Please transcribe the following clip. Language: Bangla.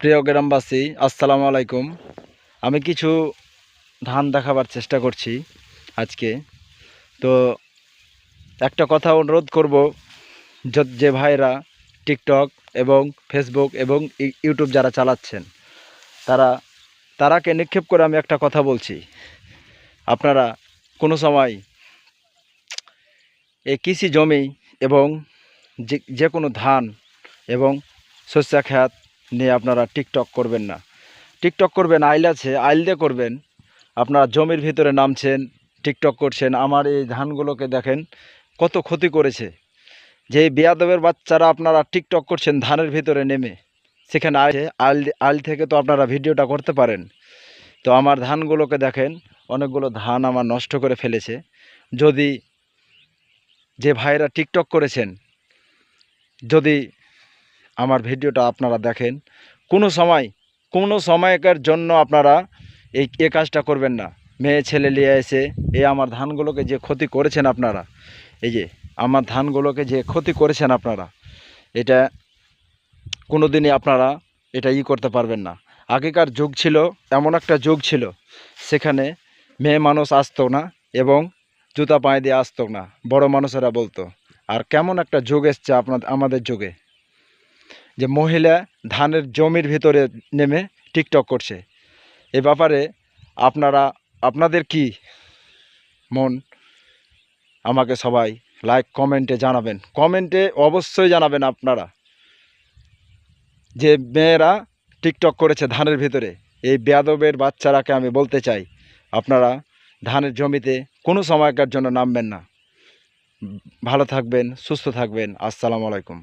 প্রিয় গ্রামবাসী, আসসালামু আলাইকুম। আমি কিছু ধান দেখাবার চেষ্টা করছি আজকে। তো একটা কথা অনুরোধ করব, যে ভাইরা টিকটক এবং ফেসবুক এবং ইউটিউব যারা চালাচ্ছেন, তারাকে নিক্ষেপ করে আমি একটা কথা বলছি। আপনারা কোনো সময় এই কৃষি জমি এবং যে কোনো ধান এবং শস্য ক্ষেত নিয়ে আপনারা টিকটক করবেন না। টিকটক করবেন, আইল আছে, আইল দিয়ে করবেন। আপনারা জমির ভিতরে নামছেন, টিকটক করছেন। আমার এই ধানগুলোকে দেখেন কত ক্ষতি করেছে। যে বেয়াদবের বাচ্চারা আপনারা টিকটক করছেন ধানের ভিতরে নেমে, সেখানে আইল থেকে তো আপনারা ভিডিওটা করতে পারেন। তো আমার ধানগুলোকে দেখেন, অনেকগুলো ধান আমার নষ্ট করে ফেলেছে। যদি যে ভাইরা টিকটক করেছেন, যদি আমার ভিডিওটা আপনারা দেখেন, কোনো সময়কার জন্য আপনারা এ কাজটা করবেন না। মেয়ে ছেলে নিয়ে এসে আমার ধানগুলোকে যে ক্ষতি করেছেন আপনারা, এই যে আমার ধানগুলোকে যে ক্ষতি করেছেন আপনারা, এটা কোনো দিনই আপনারা এটা করতে পারবেন না। আগেকার যুগ ছিল, এমন একটা যুগ ছিল, সেখানে মেয়ে মানুষ আসতো না এবং জুতা পায়ে দিয়ে আসতো না, বড় মানুষেরা বলতো। আর কেমন একটা যুগ এসছে আমাদের যুগে, যে মহিলা ধানের জমির ভিতরে নেমে টিকটক করছে। এ ব্যাপারে আপনাদের কি মন, আমাকে সবাই লাইক কমেন্টে জানাবেন। কমেন্টে অবশ্যই জানাবেন আপনারা, যে মেয়েরা টিকটক করেছে ধানের ভিতরে। এই বেয়াদবের বাচ্চারাকে আমি বলতে চাই, আপনারা ধানের জমিতে কোনো সময়কার জন্য নামবেন না। ভালো থাকবেন, সুস্থ থাকবেন। আসসালামু আলাইকুম।